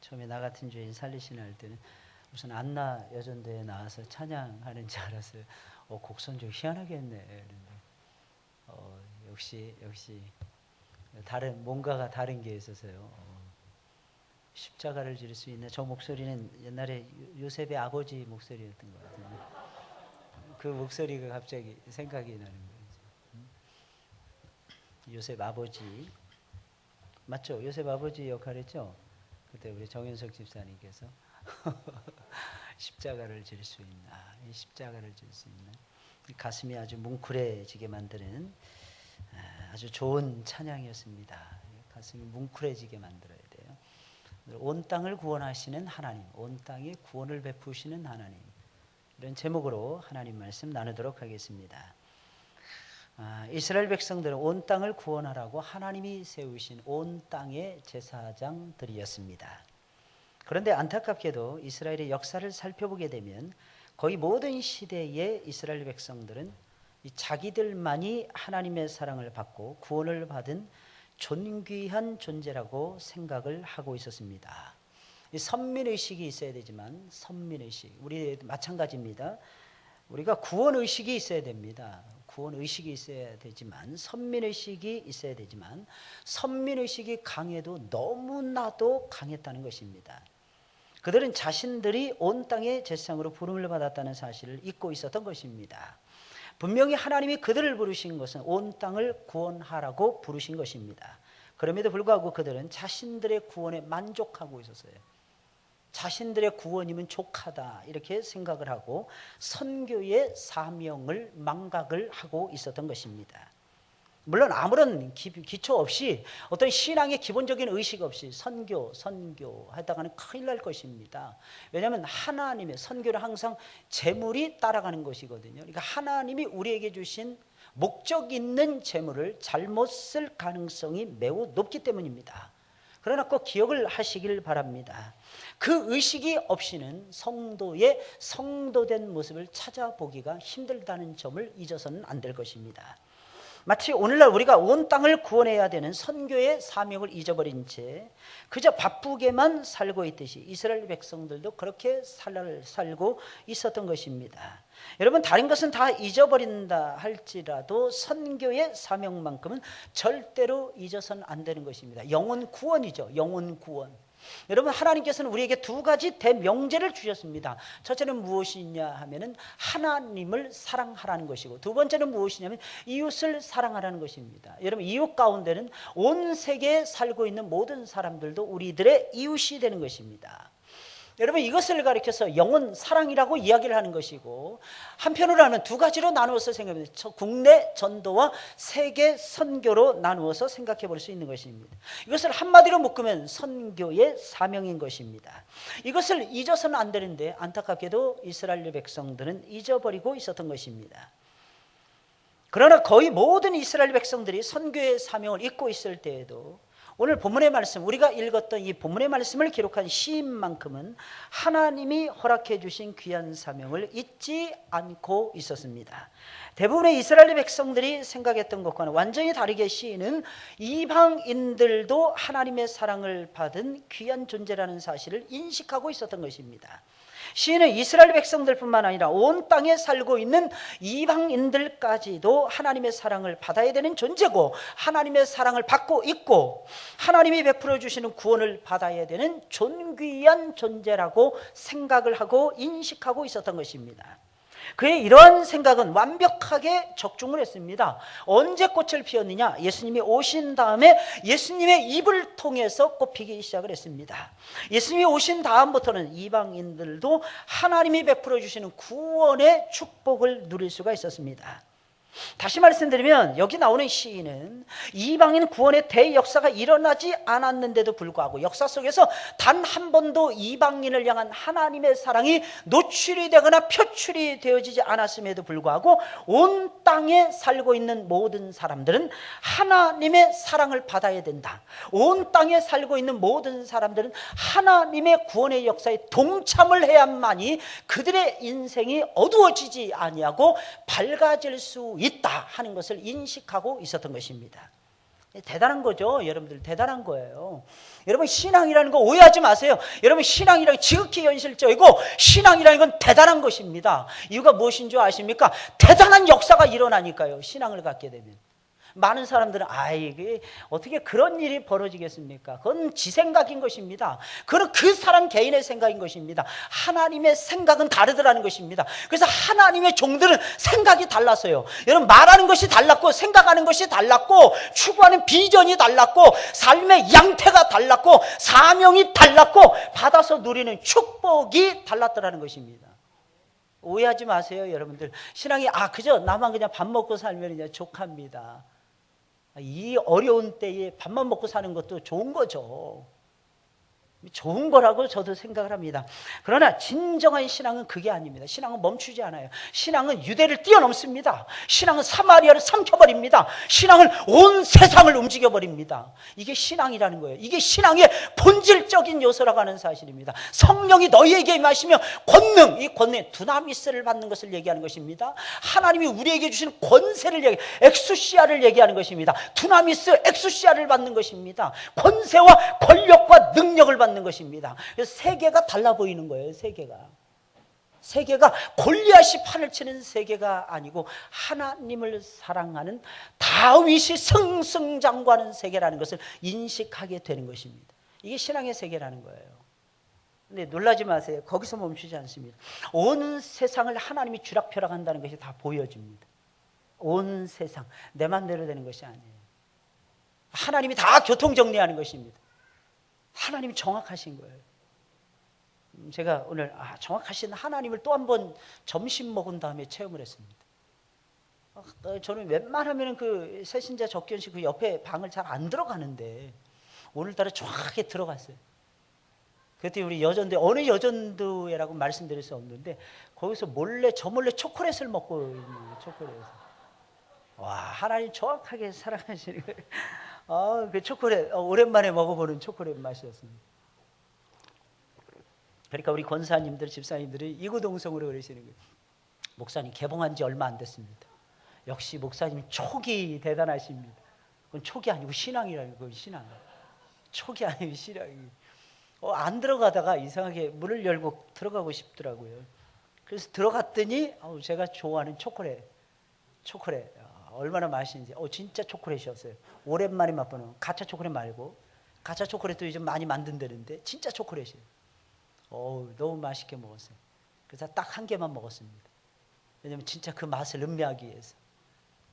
처음에 나 같은 죄인 살리시나 할 때는 무슨 안나 여전도에 나와서 찬양하는 줄 알았어요. 곡선 좀 희한하게 했네. 역시 다른 뭔가가 다른 게 있어서요. 십자가를 질 수 있는 저 목소리는 옛날에 요셉의 아버지 목소리였던 것 같은데 그 목소리가 갑자기 생각이 나는 거죠. 요셉 아버지 맞죠? 요셉 아버지 역할했죠? 그때 우리 정윤석 집사님께서 십자가를 질 수 있나 이 십자가를 질 수 있는 가슴이 아주 뭉클해지게 만드는 아주 좋은 찬양이었습니다. 가슴이 뭉클해지게 만들어야 돼요. 온 땅을 구원하시는 하나님, 온 땅에 구원을 베푸시는 하나님, 이런 제목으로 하나님 말씀 나누도록 하겠습니다. 이스라엘 백성들은 온 땅을 구원하라고 하나님이 세우신 온 땅의 제사장들이었습니다. 그런데 안타깝게도 이스라엘의 역사를 살펴보게 되면 거의 모든 시대의 이스라엘 백성들은 자기들만이 하나님의 사랑을 받고 구원을 받은 존귀한 존재라고 생각을 하고 있었습니다. 선민의식이 있어야 되지만 선민의식, 우리 마찬가지입니다. 우리가 구원의식이 있어야 됩니다. 구원의식이 있어야 되지만 선민의식이 있어야 되지만 선민의식이 강해도 너무나도 강했다는 것입니다. 그들은 자신들이 온 땅의 제사장으로 부름을 받았다는 사실을 잊고 있었던 것입니다. 분명히 하나님이 그들을 부르신 것은 온 땅을 구원하라고 부르신 것입니다. 그럼에도 불구하고 그들은 자신들의 구원에 만족하고 있었어요. 자신들의 구원이면 족하다 이렇게 생각을 하고 선교의 사명을 망각을 하고 있었던 것입니다. 물론 아무런 기초 없이 어떤 신앙의 기본적인 의식 없이 선교 하다가는 큰일 날 것입니다. 왜냐하면 하나님의 선교를 항상 재물이 따라가는 것이거든요. 그러니까 하나님이 우리에게 주신 목적 있는 재물을 잘못 쓸 가능성이 매우 높기 때문입니다. 그러나 꼭 기억을 하시길 바랍니다. 그 의식이 없이는 성도의 성도된 모습을 찾아보기가 힘들다는 점을 잊어서는 안 될 것입니다. 마치 오늘날 우리가 온 땅을 구원해야 되는 선교의 사명을 잊어버린 채 그저 바쁘게만 살고 있듯이 이스라엘 백성들도 그렇게 살고 있었던 것입니다. 여러분, 다른 것은 다 잊어버린다 할지라도 선교의 사명만큼은 절대로 잊어서는 안 되는 것입니다. 영혼 구원이죠. 영혼 구원. 여러분, 하나님께서는 우리에게 두 가지 대명제를 주셨습니다. 첫째는 무엇이냐 하면은 하나님을 사랑하라는 것이고, 두 번째는 무엇이냐면 이웃을 사랑하라는 것입니다. 여러분, 이웃 가운데는 온 세계에 살고 있는 모든 사람들도 우리들의 이웃이 되는 것입니다. 여러분, 이것을 가리켜서 영혼 사랑이라고 이야기를 하는 것이고, 한편으로는 두 가지로 나누어서 생각합니다. 국내 전도와 세계 선교로 나누어서 생각해 볼 수 있는 것입니다. 이것을 한마디로 묶으면 선교의 사명인 것입니다. 이것을 잊어서는 안 되는데 안타깝게도 이스라엘 백성들은 잊어버리고 있었던 것입니다. 그러나 거의 모든 이스라엘 백성들이 선교의 사명을 잊고 있을 때에도 오늘 본문의 말씀, 우리가 읽었던 이 본문의 말씀을 기록한 시인만큼은 하나님이 허락해 주신 귀한 사명을 잊지 않고 있었습니다. 대부분의 이스라엘 백성들이 생각했던 것과는 완전히 다르게 시인은 이방인들도 하나님의 사랑을 받은 귀한 존재라는 사실을 인식하고 있었던 것입니다. 시인은 이스라엘 백성들뿐만 아니라 온 땅에 살고 있는 이방인들까지도 하나님의 사랑을 받아야 되는 존재고, 하나님의 사랑을 받고 있고, 하나님이 베풀어 주시는 구원을 받아야 되는 존귀한 존재라고 생각을 하고 인식하고 있었던 것입니다. 그의 이러한 생각은 완벽하게 적중을 했습니다. 언제 꽃을 피웠느냐? 예수님이 오신 다음에 예수님의 입을 통해서 꽃피기 시작을 했습니다. 예수님이 오신 다음부터는 이방인들도 하나님이 베풀어 주시는 구원의 축복을 누릴 수가 있었습니다. 다시 말씀드리면 여기 나오는 시인은 이방인 구원의 대역사가 일어나지 않았는데도 불구하고 역사 속에서 단 한 번도 이방인을 향한 하나님의 사랑이 노출이 되거나 표출이 되어지지 않았음에도 불구하고 온 땅에 살고 있는 모든 사람들은 하나님의 사랑을 받아야 된다. 온 땅에 살고 있는 모든 사람들은 하나님의 구원의 역사에 동참을 해야만이 그들의 인생이 어두워지지 아니하고 밝아질 수 있다 하는 것을 인식하고 있었던 것입니다. 대단한 거죠. 여러분들 대단한 거예요. 여러분 신앙이라는 거 오해하지 마세요. 여러분 신앙이라는 게 지극히 현실적이고 신앙이라는 건 대단한 것입니다. 이유가 무엇인 줄 아십니까? 대단한 역사가 일어나니까요. 신앙을 갖게 되면. 많은 사람들은 이게 어떻게 그런 일이 벌어지겠습니까? 그건 지 생각인 것입니다. 그건 그 사람 개인의 생각인 것입니다. 하나님의 생각은 다르더라는 것입니다. 그래서 하나님의 종들은 생각이 달랐어요. 여러분 말하는 것이 달랐고 생각하는 것이 달랐고 추구하는 비전이 달랐고 삶의 양태가 달랐고 사명이 달랐고 받아서 누리는 축복이 달랐더라는 것입니다. 오해하지 마세요, 여러분들. 신앙이 그저 나만 그냥 밥 먹고 살면 이제 족합니다. 이 어려운 때에 밥만 먹고 사는 것도 좋은 거죠. 좋은 거라고 저도 생각을 합니다. 그러나 진정한 신앙은 그게 아닙니다. 신앙은 멈추지 않아요. 신앙은 유대를 뛰어넘습니다. 신앙은 사마리아를 삼켜버립니다. 신앙은 온 세상을 움직여버립니다. 이게 신앙이라는 거예요. 이게 신앙의 본질적인 요소라고 하는 사실입니다. 성령이 너희에게 임하시며 권능, 이 권능, 두나미스를 받는 것을 얘기하는 것입니다. 하나님이 우리에게 주신 권세를 엑수시아를 얘기하는 것입니다. 두나미스, 엑수시아를 받는 것입니다. 권세와 권력과 능력을 받는 것입니다. 그래서 세계가 달라 보이는 거예요. 세계가 골리앗이 판을 치는 세계가 아니고 하나님을 사랑하는 다윗이 승승장구하는 세계라는 것을 인식하게 되는 것입니다. 이게 신앙의 세계라는 거예요. 근데 놀라지 마세요. 거기서 멈추지 않습니다. 온 세상을 하나님이 쥐락펴락한다는 것이 다 보여집니다. 온 세상 내 맘대로 되는 것이 아니에요. 하나님이 다 교통정리하는 것입니다. 하나님이 정확하신 거예요. 제가 오늘 정확하신 하나님을 또 한 번 점심 먹은 다음에 체험을 했습니다. 저는 웬만하면 그 새신자 접견식 그 옆에 방을 잘 안 들어가는데 오늘따라 정확하게 들어갔어요. 그때 우리 여전대, 어느 여전도회라고 말씀드릴 수 없는데 거기서 몰래 초콜릿을 먹고 있는 거예요. 초콜릿을. 와, 하나님 정확하게 사랑하시는 거예요. 그 초콜릿 오랜만에 먹어보는 초콜릿 맛이었습니다. 그러니까 우리 권사님들, 집사님들이 이구동성으로 그러시는 거예요. 목사님 개봉한 지 얼마 안 됐습니다. 역시 목사님 촉이 대단하십니다. 그건 촉이 아니고 신앙이라는 거예요. 신앙. 촉이 아니고 신앙이. 안 들어가다가 이상하게 문을 열고 들어가고 싶더라고요. 그래서 들어갔더니 제가 좋아하는 초콜릿. 얼마나 맛있는지. 진짜 초콜릿이었어요. 오랜만에 맛보는 가짜 초콜릿 말고, 가짜 초콜릿도 요즘 많이 만든다는데 진짜 초콜릿이에요. 너무 맛있게 먹었어요. 그래서 딱 한 개만 먹었습니다. 왜냐하면 진짜 그 맛을 음미하기 위해서.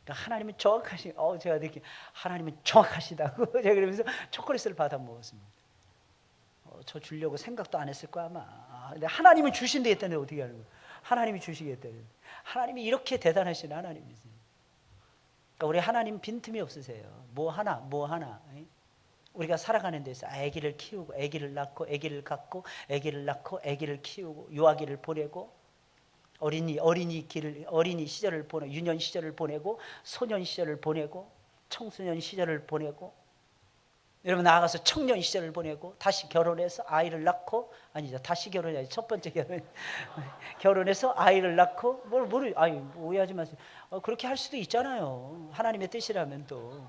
그러니까 하나님은 정확하신, 제가 느끼 하나님은 정확하시다고 제가 그러면서 초콜릿을 받아 먹었습니다. 저 주려고 생각도 안 했을 거야 아마. 근데 하나님은 주신다 했다는데 어떻게 하는 거예요? 하나님이 주시겠다는. 하나님이 이렇게 대단하신 하나님이세요. 그러니까 우리 하나님 빈틈이 없으세요. 뭐 하나 우리가 살아가는 데서 아기를 키우고 아기를 낳고 아기를 갖고 아기를 낳고 아기를 키우고 유아기를 보내고 어린이 시절을 보내고 유년 시절을 보내고 소년 시절을 보내고 청소년 시절을 보내고 여러분 나아가서 청년 시절을 보내고 다시 결혼해서 아이를 낳고 다시 결혼해야지 첫 번째 결혼해서 아이를 낳고 오해하지 마세요. 그렇게 할 수도 있잖아요. 하나님의 뜻이라면 또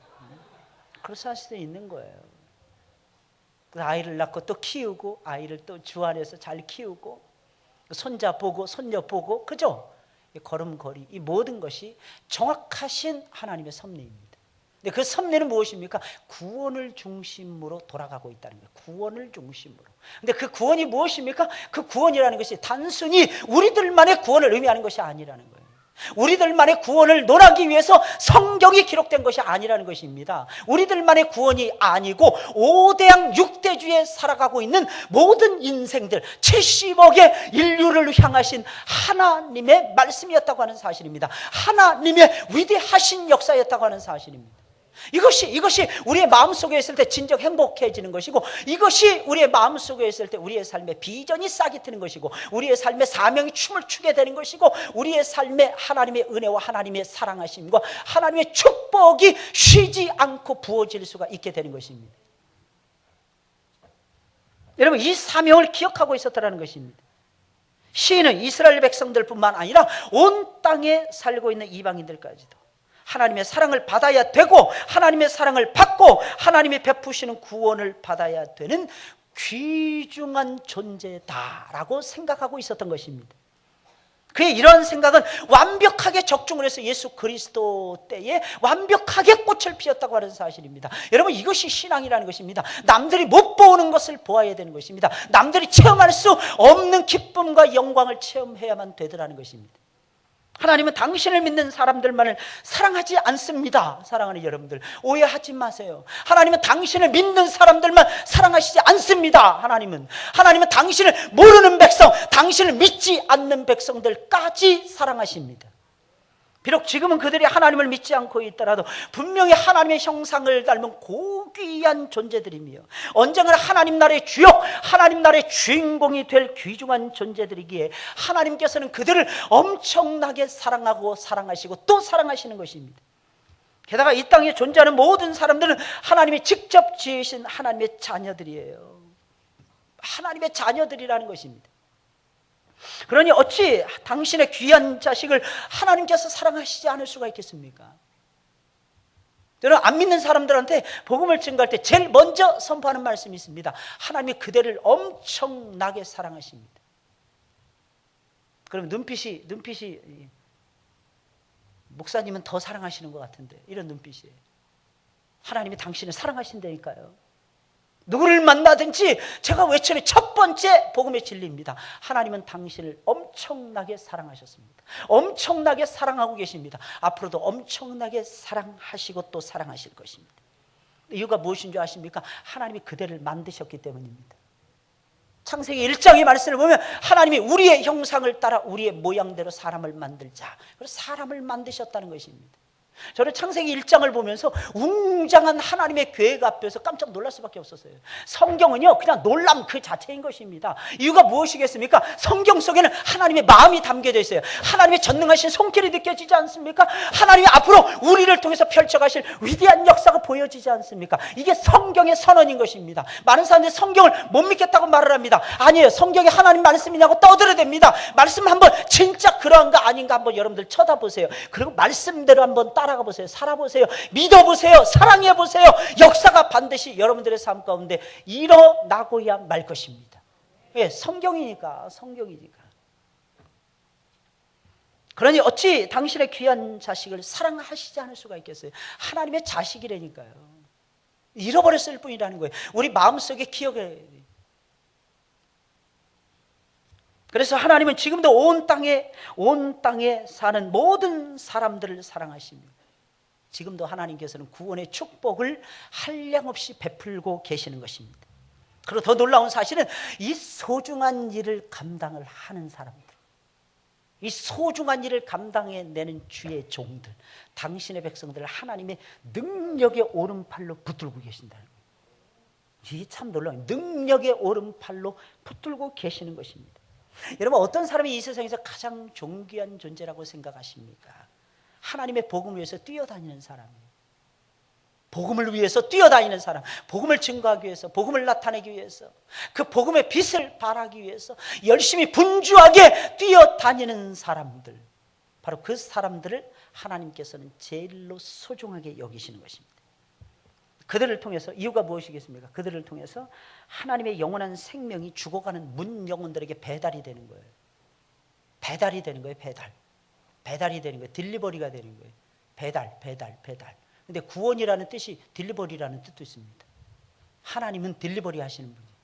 그렇게 할 수도 있는 거예요. 아이를 낳고 또 키우고 아이를 또 주 안에서 잘 키우고 손자 보고 손녀 보고 그죠? 걸음걸이 이 모든 것이 정확하신 하나님의 섭리입니다. 근데 그 섭리는 무엇입니까? 구원을 중심으로 돌아가고 있다는 거예요. 구원을 중심으로. 근데 그 구원이 무엇입니까? 그 구원이라는 것이 단순히 우리들만의 구원을 의미하는 것이 아니라는 거예요. 우리들만의 구원을 논하기 위해서 성경이 기록된 것이 아니라는 것입니다. 우리들만의 구원이 아니고 5대양 6대주에 살아가고 있는 모든 인생들 70억의 인류를 향하신 하나님의 말씀이었다고 하는 사실입니다. 하나님의 위대하신 역사였다고 하는 사실입니다. 이것이 우리의 마음속에 있을 때 진정 행복해지는 것이고 이것이 우리의 마음속에 있을 때 우리의 삶의 비전이 싹이 트는 것이고 우리의 삶의 사명이 춤을 추게 되는 것이고 우리의 삶에 하나님의 은혜와 하나님의 사랑하심과 하나님의 축복이 쉬지 않고 부어질 수가 있게 되는 것입니다. 여러분 이 사명을 기억하고 있었다는 것입니다. 시인은 이스라엘 백성들뿐만 아니라 온 땅에 살고 있는 이방인들까지도 하나님의 사랑을 받아야 되고 하나님의 사랑을 받고 하나님이 베푸시는 구원을 받아야 되는 귀중한 존재다라고 생각하고 있었던 것입니다. 그의 이런 생각은 완벽하게 적중을 해서 예수 그리스도 때에 완벽하게 꽃을 피웠다고 하는 사실입니다. 여러분, 이것이 신앙이라는 것입니다. 남들이 못 보는 것을 보아야 되는 것입니다. 남들이 체험할 수 없는 기쁨과 영광을 체험해야만 되더라는 것입니다. 하나님은 당신을 믿는 사람들만을 사랑하지 않습니다. 사랑하는 여러분들, 오해하지 마세요. 하나님은 당신을 믿는 사람들만 사랑하시지 않습니다. 하나님은 당신을 모르는 백성, 당신을 믿지 않는 백성들까지 사랑하십니다. 비록 지금은 그들이 하나님을 믿지 않고 있더라도 분명히 하나님의 형상을 닮은 고귀한 존재들이며 언젠가는 하나님 나라의 주역, 하나님 나라의 주인공이 될 귀중한 존재들이기에 하나님께서는 그들을 엄청나게 사랑하고 사랑하시고 또 사랑하시는 것입니다. 게다가 이 땅에 존재하는 모든 사람들은 하나님이 직접 지으신 하나님의 자녀들이에요. 하나님의 자녀들이라는 것입니다. 그러니 어찌 당신의 귀한 자식을 하나님께서 사랑하시지 않을 수가 있겠습니까? 저는 안 믿는 사람들한테 복음을 증거할 때 제일 먼저 선포하는 말씀이 있습니다. 하나님이 그대를 엄청나게 사랑하십니다. 그럼 눈빛이 목사님은 더 사랑하시는 것 같은데, 이런 눈빛이에요. 하나님이 당신을 사랑하신다니까요. 누구를 만나든지 제가 외치는 첫 번째 복음의 진리입니다. 하나님은 당신을 엄청나게 사랑하셨습니다. 엄청나게 사랑하고 계십니다. 앞으로도 엄청나게 사랑하시고 또 사랑하실 것입니다. 이유가 무엇인 줄 아십니까? 하나님이 그대를 만드셨기 때문입니다. 창세기 1장의 말씀을 보면 하나님이 우리의 형상을 따라 우리의 모양대로 사람을 만들자, 그래서 사람을 만드셨다는 것입니다. 저는 창세기 1장을 보면서 웅장한 하나님의 계획 앞에서 깜짝 놀랄 수밖에 없었어요. 성경은요, 그냥 놀람 그 자체인 것입니다. 이유가 무엇이겠습니까? 성경 속에는 하나님의 마음이 담겨져 있어요. 하나님의 전능하신 손길이 느껴지지 않습니까? 하나님이 앞으로 우리를 통해서 펼쳐가실 위대한 역사가 보여지지 않습니까? 이게 성경의 선언인 것입니다. 많은 사람들이 성경을 못 믿겠다고 말을 합니다. 아니에요. 성경에 하나님 말씀이냐고 떠들어댑니다. 말씀 한번 진짜 그러한가 아닌가 한번 여러분들 쳐다보세요. 그리고 말씀대로 한번 따라가 보세요. 살아보세요. 믿어보세요. 사랑해보세요. 역사가 반드시 여러분들의 삶 가운데 일어나고야 말 것입니다. 왜? 성경이니까. 그러니 어찌 당신의 귀한 자식을 사랑하시지 않을 수가 있겠어요? 하나님의 자식이라니까요. 잃어버렸을 뿐이라는 거예요. 우리 마음속에 기억해야 돼요. 그래서 하나님은 지금도 온 땅에 사는 모든 사람들을 사랑하십니다. 지금도 하나님께서는 구원의 축복을 한량없이 베풀고 계시는 것입니다. 그리고 더 놀라운 사실은 이 소중한 일을 감당을 하는 사람들, 이 소중한 일을 감당해내는 주의 종들, 당신의 백성들을 하나님의 능력의 오른팔로 붙들고 계신다는 거예요. 이게 참 놀라워요. 능력의 오른팔로 붙들고 계시는 것입니다. 여러분, 어떤 사람이 이 세상에서 가장 존귀한 존재라고 생각하십니까? 하나님의 복음을 위해서 뛰어다니는 사람이에요. 복음을 위해서 뛰어다니는 사람, 복음을 증거하기 위해서, 복음을 나타내기 위해서, 그 복음의 빛을 발하기 위해서 열심히 분주하게 뛰어다니는 사람들, 바로 그 사람들을 하나님께서는 제일로 소중하게 여기시는 것입니다. 그들을 통해서, 이유가 무엇이겠습니까? 그들을 통해서 하나님의 영원한 생명이 죽어가는 문 영혼들에게 배달이 되는 거예요. 배달이 되는 거예요. 배달이 되는 거예요. 딜리버리가 되는 거예요. 배달. 근데 구원이라는 뜻이 딜리버리라는 뜻도 있습니다. 하나님은 딜리버리 하시는 분이에요.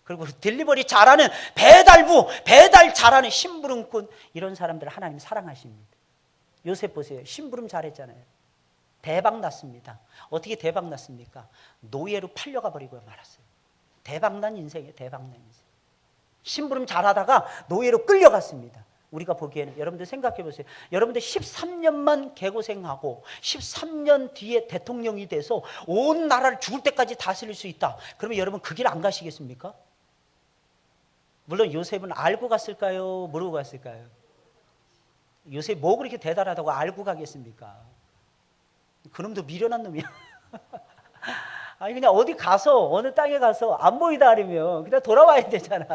그리고 딜리버리 잘하는 배달부, 배달 잘하는 심부름꾼, 이런 사람들을 하나님 사랑하십니다. 요셉 보세요. 심부름 잘했잖아요. 대박 났습니다. 어떻게 대박 났습니까? 노예로 팔려가 버리고 말았어요. 대박난 인생이에요. 대박난 인생. 심부름 잘하다가 노예로 끌려갔습니다. 우리가 보기에는, 여러분들 생각해 보세요. 여러분들 13년만 개고생하고 13년 뒤에 대통령이 돼서 온 나라를 죽을 때까지 다스릴 수 있다. 그러면 여러분 그 길 안 가시겠습니까? 물론 요셉은 알고 갔을까요? 모르고 갔을까요? 요셉 뭐 그렇게 대단하다고 알고 가겠습니까? 그놈도 미련한 놈이야. 아니 그냥 어디 가서, 어느 땅에 가서 안 보이다 하면 그냥 돌아와야 되잖아.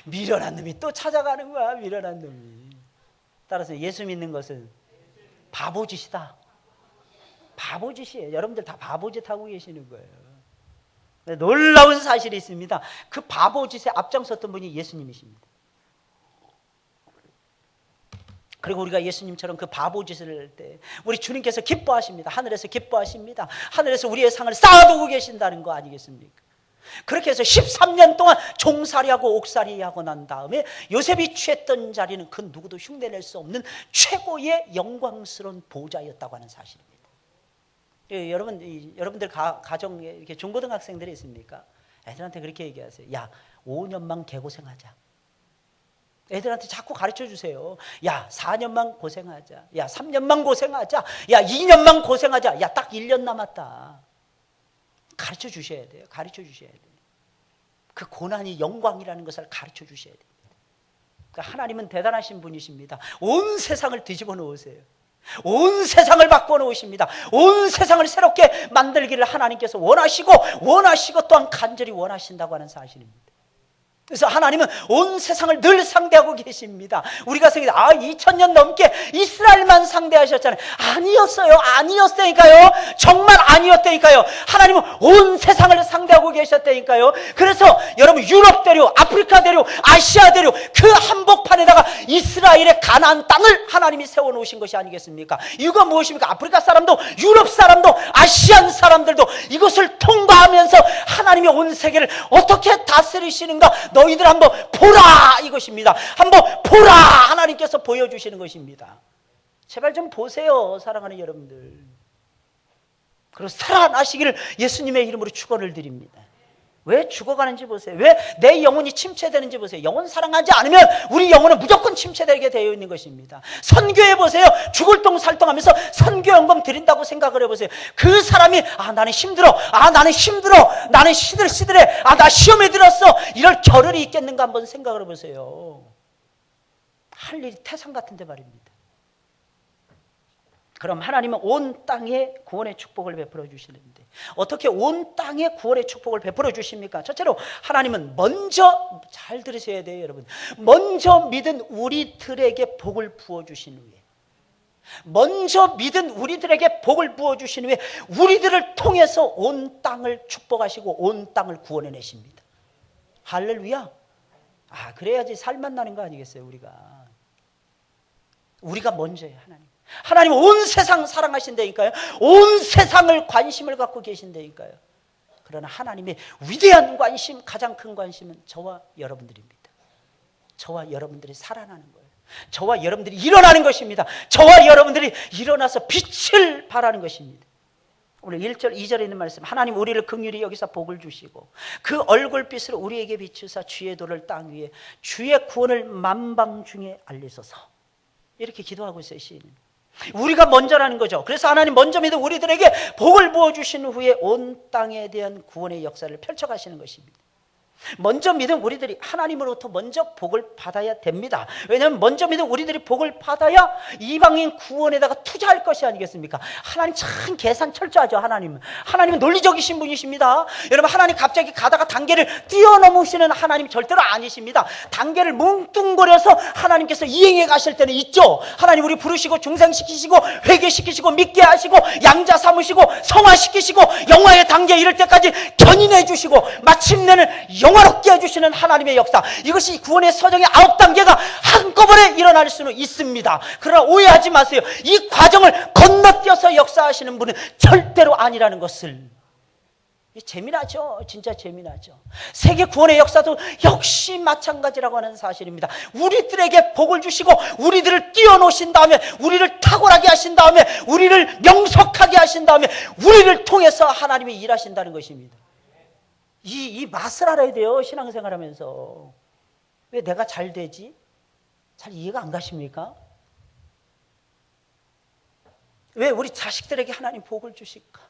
미련한 놈이 또 찾아가는 거야. 미련한 놈이. 따라서 예수 믿는 것은 바보짓이다. 바보짓이에요. 여러분들 다 바보짓 하고 계시는 거예요. 놀라운 사실이 있습니다. 그 바보짓에 앞장섰던 분이 예수님이십니다. 그리고 우리가 예수님처럼 그 바보짓을 할 때 우리 주님께서 기뻐하십니다. 하늘에서 기뻐하십니다. 하늘에서 우리의 상을 쌓아두고 계신다는 거 아니겠습니까? 그렇게 해서 13년 동안 종살이하고 옥살이하고 난 다음에 요셉이 취했던 자리는 그 누구도 흉내낼 수 없는 최고의 영광스러운 보좌였다고 하는 사실입니다. 여러분들 가정에 이렇게 중고등학생들이 있습니까? 애들한테 그렇게 얘기하세요. 야, 5년만 개고생하자. 애들한테 자꾸 가르쳐 주세요. 야, 4년만 고생하자. 야, 3년만 고생하자. 야, 2년만 고생하자. 야, 딱 1년 남았다. 가르쳐 주셔야 돼요. 가르쳐 주셔야 돼요. 그 고난이 영광이라는 것을 가르쳐 주셔야 됩니다. 그러니까 하나님은 대단하신 분이십니다. 온 세상을 뒤집어 놓으세요. 온 세상을 바꿔 놓으십니다. 온 세상을 새롭게 만들기를 하나님께서 원하시고 또한 간절히 원하신다고 하는 사실입니다. 그래서 하나님은 온 세상을 늘 상대하고 계십니다. 우리가 생각해 2000년 넘게 이스라엘만 상대하셨잖아요. 아니었다니까요. 정말 아니었다니까요. 하나님은 온 세상을 상대하고 계셨다니까요. 그래서 여러분 유럽 대륙, 아프리카 대륙, 아시아 대륙 그 한복판에다가 이스라엘의 가나안 땅을 하나님이 세워놓으신 것이 아니겠습니까? 이유가 무엇입니까? 아프리카 사람도 유럽 사람도 아시안 사람들도 이것을 통과하면서 하나님이 온 세계를 어떻게 다스리시는가 너희들 한번 보라 이것입니다. 한번 보라 하나님께서 보여주시는 것입니다. 제발 좀 보세요 사랑하는 여러분들. 그리고 살아나시기를 예수님의 이름으로 축원을 드립니다. 왜 죽어가는지 보세요. 왜 내 영혼이 침체되는지 보세요. 영혼 사랑하지 않으면 우리 영혼은 무조건 침체되게 되어 있는 것입니다. 선교해 보세요. 죽을 똥 살똥하면서 선교연금 드린다고 생각을 해보세요. 그 사람이 나는 힘들어. 나는 시들시들해. 나 시험에 들었어. 이럴 겨를이 있겠는가 한번 생각을 해보세요. 할 일이 태산 같은데 말입니다. 그럼 하나님은 온 땅에 구원의 축복을 베풀어 주시는데 어떻게 온 땅에 구원의 축복을 베풀어 주십니까? 첫째로 하나님은 먼저 잘 들으셔야 돼요 여러분. 먼저 믿은 우리들에게 복을 부어주신 후에 우리들을 통해서 온 땅을 축복하시고 온 땅을 구원해내십니다. 할렐루야. 그래야지 살만 나는 거 아니겠어요? 우리가 먼저예요. 하나님 온 세상 사랑하신다니까요. 온 세상을 관심을 갖고 계신다니까요. 그러나 하나님의 위대한 관심, 가장 큰 관심은 저와 여러분들입니다. 저와 여러분들이 살아나는 거예요. 저와 여러분들이 일어나는 것입니다. 저와 여러분들이 일어나서 빛을 발하는 것입니다. 오늘 1절 2절에 있는 말씀, 하나님 우리를 긍휼히 여기서 복을 주시고 그 얼굴빛으로 우리에게 비추사 주의 도를 땅 위에 주의 구원을 만방 중에 알리소서. 이렇게 기도하고 있어요 시인은. 우리가 먼저라는 거죠. 그래서 하나님 먼저 믿은 우리들에게 복을 부어주신 후에 온 땅에 대한 구원의 역사를 펼쳐가시는 것입니다. 먼저 믿은 우리들이 하나님으로부터 먼저 복을 받아야 됩니다. 왜냐하면 먼저 믿은 우리들이 복을 받아야 이방인 구원에다가 투자할 것이 아니겠습니까? 하나님 참 계산 철저하죠. 하나님은 논리적이신 분이십니다. 여러분 하나님 갑자기 가다가 단계를 뛰어넘으시는 하나님 절대로 아니십니다. 단계를 뭉뚱거려서 하나님께서 이행해 가실 때는 있죠. 하나님 우리 부르시고 중생시키시고 회개시키시고 믿게 하시고 양자 삼으시고 성화시키시고 영화의 단계에 이를 때까지 견인해 주시고 마침내는 영화롭게 해주시는 하나님의 역사, 이것이 구원의 서정의 9단계가 한꺼번에 일어날 수는 있습니다. 그러나 오해하지 마세요. 이 과정을 건너뛰어서 역사하시는 분은 절대로 아니라는 것을. 재미나죠. 진짜 재미나죠. 세계 구원의 역사도 역시 마찬가지라고 하는 사실입니다. 우리들에게 복을 주시고 우리들을 띄워놓으신 다음에 우리를 탁월하게 하신 다음에 우리를 명석하게 하신 다음에 우리를 통해서 하나님이 일하신다는 것입니다. 이 맛을 알아야 돼요. 신앙생활 하면서. 왜 내가 잘 되지? 잘 이해가 안 가십니까? 왜 우리 자식들에게 하나님 복을 주실까?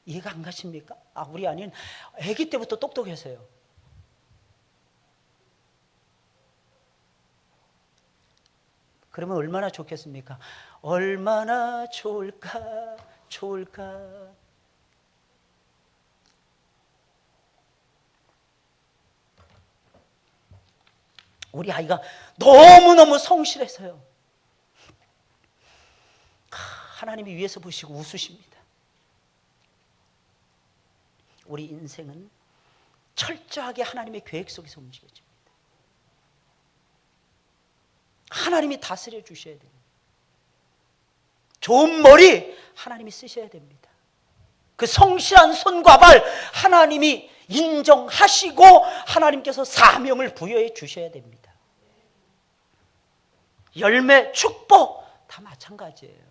이해가 안 가십니까? 우리 아니는 아기 때부터 똑똑해서요. 그러면 얼마나 좋겠습니까? 얼마나 좋을까? 우리 아이가 너무너무 성실해서요. 하나님이 위에서 보시고 웃으십니다. 우리 인생은 철저하게 하나님의 계획 속에서 움직여집니다. 하나님이 다스려 주셔야 됩니다. 좋은 머리 하나님이 쓰셔야 됩니다. 그 성실한 손과 발 하나님이 인정하시고 하나님께서 사명을 부여해 주셔야 됩니다. 열매, 축복 다 마찬가지예요.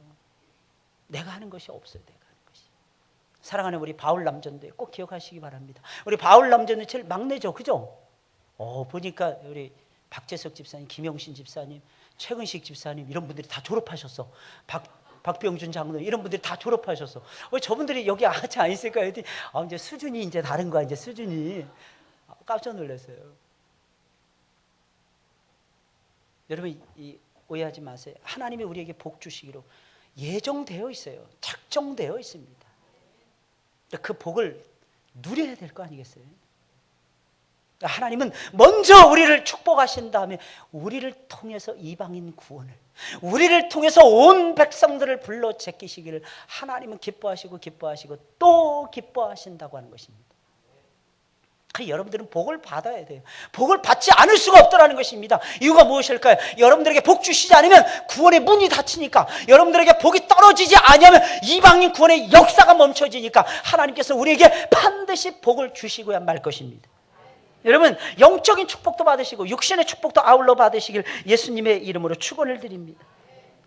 내가 하는 것이 없어요. 내가 하는 것이. 사랑하는 우리 바울 남전도 꼭 기억하시기 바랍니다. 우리 바울 남전은 제일 막내죠. 그죠? 보니까 우리 박재석 집사님, 김영신 집사님, 최근식 집사님 이런 분들이 다 졸업하셨어. 박병준 장로님 이런 분들이 다 졸업하셨어. 왜 저분들이 여기 같이 안 있을까요? 이제 수준이 이제 다른 거야. 이제 수준이. 깜짝 놀랐어요. 여러분 오해하지 마세요. 하나님이 우리에게 복 주시기로 예정되어 있어요. 작정되어 있습니다. 그 복을 누려야 될 거 아니겠어요? 하나님은 먼저 우리를 축복하신 다음에 우리를 통해서 이방인 구원을, 우리를 통해서 온 백성들을 불러 제끼시기를 하나님은 기뻐하시고 또 기뻐하신다고 하는 것입니다. 여러분들은 복을 받아야 돼요. 복을 받지 않을 수가 없다는 것입니다. 이유가 무엇일까요? 여러분들에게 복 주시지 않으면 구원의 문이 닫히니까, 여러분들에게 복이 떨어지지 않으면 이방인 구원의 역사가 멈춰지니까 하나님께서 우리에게 반드시 복을 주시고야 말 것입니다. 여러분 영적인 축복도 받으시고 육신의 축복도 아울러 받으시길 예수님의 이름으로 축원을 드립니다.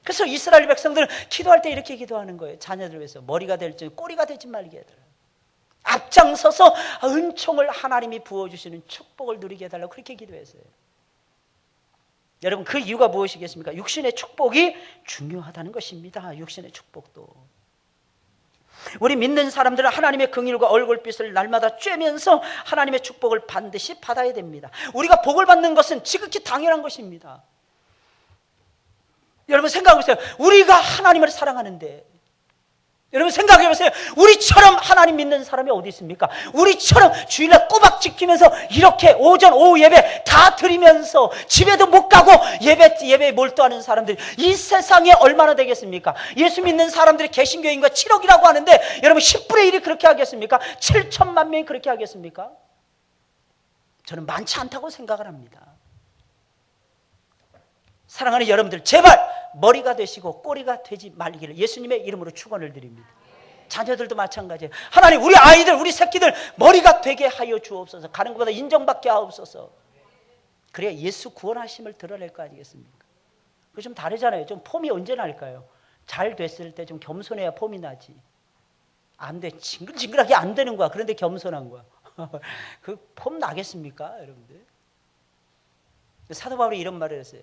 그래서 이스라엘 백성들은 기도할 때 이렇게 기도하는 거예요. 자녀들 위해서 머리가 될지 꼬리가 되지 말게 해달라. 앞장서서 은총을 하나님이 부어주시는 축복을 누리게 해달라고 그렇게 기도했어요. 여러분 그 이유가 무엇이겠습니까? 육신의 축복이 중요하다는 것입니다. 육신의 축복도. 우리 믿는 사람들은 하나님의 긍휼과 얼굴빛을 날마다 쬐면서 하나님의 축복을 반드시 받아야 됩니다. 우리가 복을 받는 것은 지극히 당연한 것입니다. 여러분 생각해보세요. 우리가 하나님을 사랑하는데, 여러분 생각해보세요. 우리처럼 하나님 믿는 사람이 어디 있습니까? 우리처럼 주일날 꼬박 지키면서 이렇게 오전 오후 예배 다 드리면서 집에도 못 가고 예배에 몰두하는 사람들이 이 세상에 얼마나 되겠습니까? 예수 믿는 사람들이 개신교인과 7억이라고 하는데 여러분 10분의 1이 그렇게 하겠습니까? 7천만 명이 그렇게 하겠습니까? 저는 많지 않다고 생각을 합니다. 사랑하는 여러분들 제발 머리가 되시고 꼬리가 되지 말기를 예수님의 이름으로 축원을 드립니다. 자녀들도 마찬가지예요. 하나님 우리 아이들 우리 새끼들 머리가 되게 하여 주옵소서. 가는 것보다 인정받게 하옵소서. 그래야 예수 구원하심을 드러낼 거 아니겠습니까? 그거 좀 다르잖아요. 좀 폼이 언제 날까요? 잘 됐을 때 좀 겸손해야 폼이 나지. 안 돼. 징글징글하게 안 되는 거야. 그런데 겸손한 거야. 그 폼 나겠습니까 여러분들? 사도 바울이 이런 말을 했어요.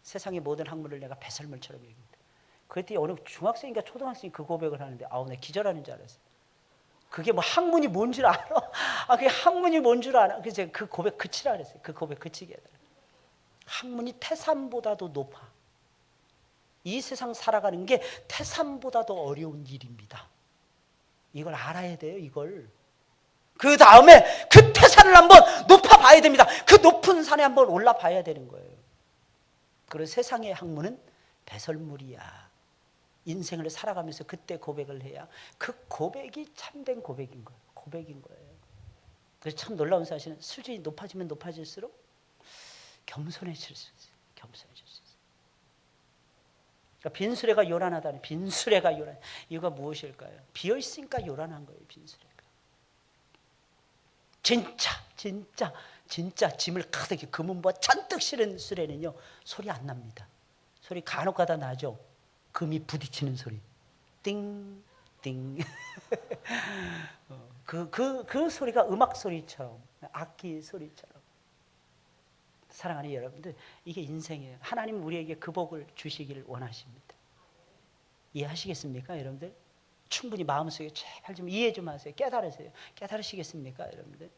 세상의 모든 학문을 내가 배설물처럼 여깁니다. 그랬더니 어느 중학생인가 초등학생이 그 고백을 하는데 내 기절하는 줄 알았어요. 그게 뭐 학문이 뭔 줄 알아? 그게 학문이 뭔 줄 알아? 그래서 제가 그 고백 그치라 그랬어요. 그 고백 그치게 해달라고. 학문이 태산보다도 높아. 이 세상 살아가는 게 태산보다도 어려운 일입니다. 이걸 알아야 돼요. 이걸. 그 다음에 그 태산을 한번 높아 봐야 됩니다. 그 높은 산에 한번 올라 봐야 되는 거예요. 그래서 세상의 학문은 배설물이야. 인생을 살아가면서 그때 고백을 해야 그 고백이 참된 고백인 거예요. 고백인 거예요. 그래서 참 놀라운 사실은 수준이 높아지면 높아질수록 겸손해질 수 있어요. 겸손해질 수 있어요. 그러니까 빈수레가 요란하다는 빈수레가 요란. 이유가 무엇일까요? 비어 있으니까 요란한 거예요. 빈수레가. 진짜 짐을 가득히 금은보화 잔뜩 실은 수레는요 소리 안 납니다. 소리 간혹가다 나죠. 금이 부딪히는 소리. 띵 띵. 그 소리가 음악 소리처럼 악기 소리처럼. 사랑하는 여러분들 이게 인생이에요. 하나님 우리에게 그 복을 주시기를 원하십니다. 이해하시겠습니까 여러분들? 충분히 마음속에 제발 좀 이해 좀 하세요. 깨달으세요. 깨달으시겠습니까 여러분들?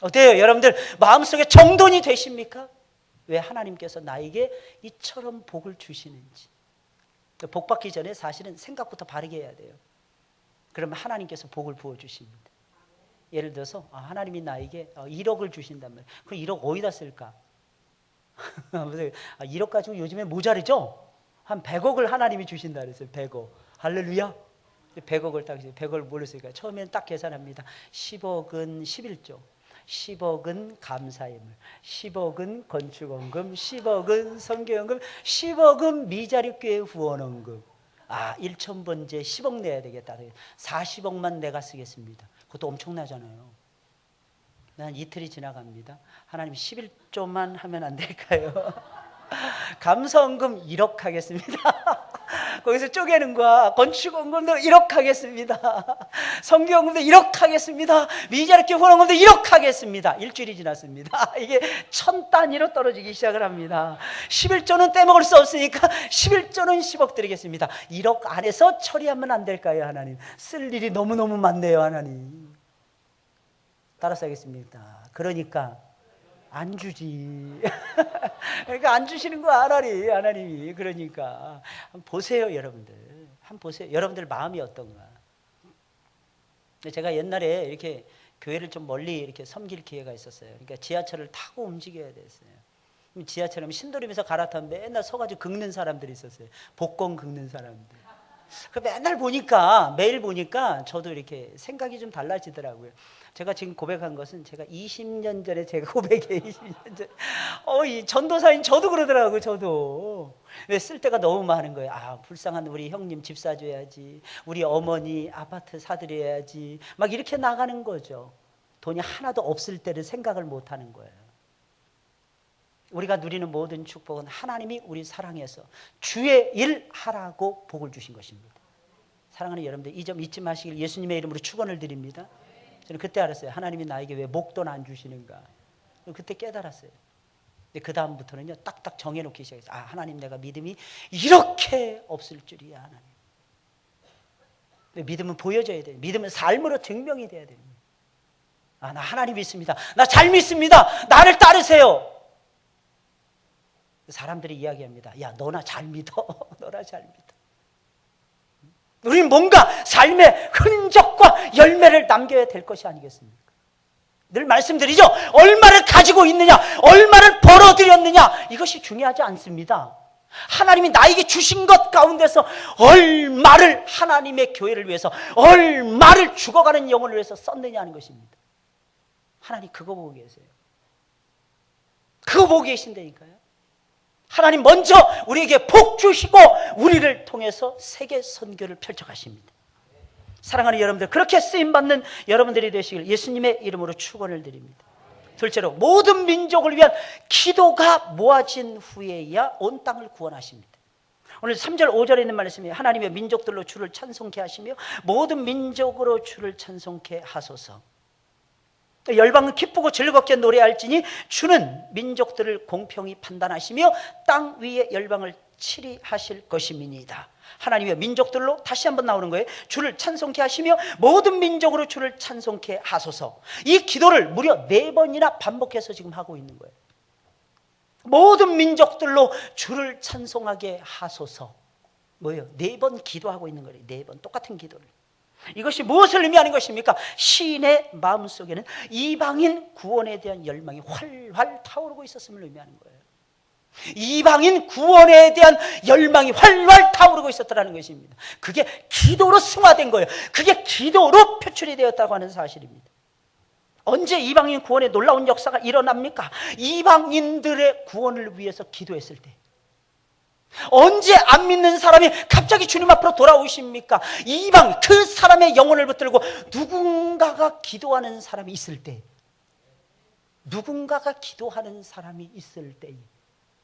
어때요 여러분들? 마음속에 정돈이 되십니까? 왜 하나님께서 나에게 이처럼 복을 주시는지. 복 받기 전에 사실은 생각부터 바르게 해야 돼요. 그러면 하나님께서 복을 부어주십니다. 예를 들어서 하나님이 나에게 1억을 주신단 말이에요. 그럼 1억 어디다 쓸까? 1억 가지고 요즘에 모자르죠? 한 100억을 하나님이 주신다 그랬어요. 100억. 할렐루야. 100억을 딱 100억을 뭘로 쓸까요? 처음에는 딱 계산합니다. 10억은 11조, 10억은 감사예물, 10억은 건축원금, 10억은 선교연금, 10억은 미자립교회 후원원금. 1,000번째 10억 내야 되겠다. 40억만 내가 쓰겠습니다. 그것도 엄청나잖아요. 난 이틀이 지나갑니다. 하나님 11조만 하면 안 될까요? 감사원금 1억 하겠습니다. 거기서 쪼개는 거야. 건축원금도 1억 하겠습니다. 선교원금도 1억 하겠습니다. 미자립교 후원원금도 1억 하겠습니다. 일주일이 지났습니다. 이게 1000단위로 떨어지기 시작을 합니다. 11조는 떼먹을 수 없으니까 11조는 10억 드리겠습니다. 1억 안에서 처리하면 안 될까요, 하나님? 쓸 일이 너무너무 많네요, 하나님. 따라서 하겠습니다. 그러니까 안 주지. 그러니까 안 주시는 거 하나님이. 그러니까 한번 보세요, 여러분들. 한번 보세요. 여러분들 마음이 어떤가. 제가 옛날에 이렇게 교회를 좀 멀리 이렇게 섬길 기회가 있었어요. 그러니까 지하철을 타고 움직여야 됐어요. 지하철은 신도림에서 갈아타면 맨날 서가지고 긁는 사람들이 있었어요. 복권 긁는 사람들. 그 맨날 보니까, 매일 보니까 저도 이렇게 생각이 좀 달라지더라고요. 제가 지금 고백한 것은 제가 20년 전에 제가 고백해 20년 전에. 이 전도사인 저도 그러더라고요. 저도. 왜 쓸 데가 너무 많은 거예요. 불쌍한 우리 형님 집 사줘야지. 우리 어머니 아파트 사드려야지. 막 이렇게 나가는 거죠. 돈이 하나도 없을 때를 생각을 못 하는 거예요. 우리가 누리는 모든 축복은 하나님이 우리 사랑해서 주의 일 하라고 복을 주신 것입니다. 사랑하는 여러분들, 이 점 잊지 마시길 예수님의 이름으로 축원을 드립니다. 저는 그때 알았어요. 하나님이 나에게 왜 목돈 안 주시는가. 그때 깨달았어요. 근데 그 다음부터는요, 딱딱 정해놓기 시작했어요. 하나님, 내가 믿음이 이렇게 없을 줄이야, 하나님. 믿음은 보여져야 돼요. 믿음은 삶으로 증명이 돼야 됩니다. 나 하나님 믿습니다. 나 잘 믿습니다. 나를 따르세요. 사람들이 이야기합니다. 야, 너나 잘 믿어. 너나 잘 믿어. 우리는 뭔가 삶의 흔적과 열매를 남겨야 될 것이 아니겠습니까? 늘 말씀드리죠. 얼마를 가지고 있느냐, 얼마를 벌어들였느냐, 이것이 중요하지 않습니다. 하나님이 나에게 주신 것 가운데서 얼마를 하나님의 교회를 위해서, 얼마를 죽어가는 영혼을 위해서 썼느냐 하는 것입니다. 하나님 그거 보고 계세요. 그거 보고 계신다니까요. 하나님 먼저 우리에게 복 주시고 우리를 통해서 세계 선교를 펼쳐가십니다. 사랑하는 여러분들, 그렇게 쓰임받는 여러분들이 되시길 예수님의 이름으로 축원을 드립니다. 둘째로, 모든 민족을 위한 기도가 모아진 후에야 온 땅을 구원하십니다. 오늘 3절 5절에 있는 말씀이 하나님의 민족들로 주를 찬송케 하시며 모든 민족으로 주를 찬송케 하소서. 열방은 기쁘고 즐겁게 노래할지니 주는 민족들을 공평히 판단하시며 땅 위에 열방을 치리하실 것임이니이다. 하나님의 민족들로 다시 한번 나오는 거예요. 주를 찬송케 하시며 모든 민족으로 주를 찬송케 하소서. 이 기도를 무려 4번이나 반복해서 지금 하고 있는 거예요. 모든 민족들로 주를 찬송하게 하소서. 뭐예요? 4번 기도하고 있는 거예요. 4번 똑같은 기도를. 이것이 무엇을 의미하는 것입니까? 시인의 마음속에는 이방인 구원에 대한 열망이 활활 타오르고 있었음을 의미하는 거예요. 이방인 구원에 대한 열망이 활활 타오르고 있었다는 것입니다. 그게 기도로 승화된 거예요. 그게 기도로 표출이 되었다고 하는 사실입니다. 언제 이방인 구원의 놀라운 역사가 일어납니까? 이방인들의 구원을 위해서 기도했을 때. 언제 안 믿는 사람이 갑자기 주님 앞으로 돌아오십니까? 이방, 그 사람의 영혼을 붙들고 누군가가 기도하는 사람이 있을 때, 누군가가 기도하는 사람이 있을 때,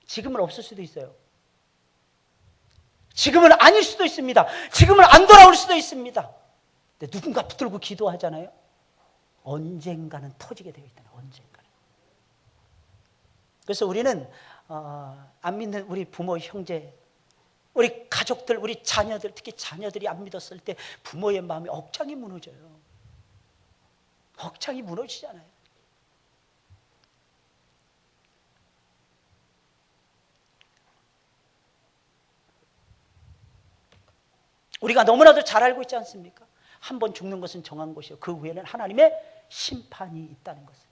지금은 없을 수도 있어요. 지금은 아닐 수도 있습니다. 지금은 안 돌아올 수도 있습니다. 근데 누군가 붙들고 기도하잖아요. 언젠가는 터지게 되어 있다는, 언젠가는. 그래서 우리는 안 믿는 우리 부모, 형제, 우리 가족들, 우리 자녀들, 특히 자녀들이 안 믿었을 때 부모의 마음이 억장이 무너져요. 억장이 무너지잖아요. 우리가 너무나도 잘 알고 있지 않습니까? 한 번 죽는 것은 정한 것이요, 그 후에는 하나님의 심판이 있다는 것을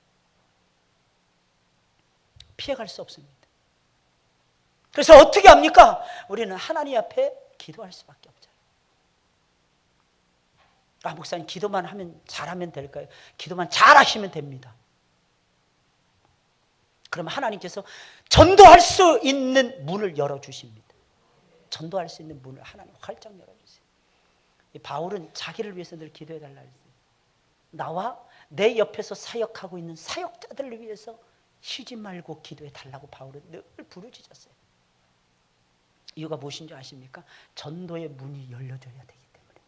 피해갈 수 없습니다. 그래서 어떻게 합니까? 우리는 하나님 앞에 기도할 수밖에 없잖아요. 아, 목사님 기도만 하면 잘하면 될까요? 기도만 잘하시면 됩니다. 그러면 하나님께서 전도할 수 있는 문을 열어주십니다. 전도할 수 있는 문을 하나님 활짝 열어주세요. 바울은 자기를 위해서 늘 기도해달라 했어요. 나와 내 옆에서 사역하고 있는 사역자들을 위해서 쉬지 말고 기도해달라고 바울은 늘 부르짖었어요. 이유가 무엇인지 아십니까? 전도의 문이 열려져야 되기 때문에.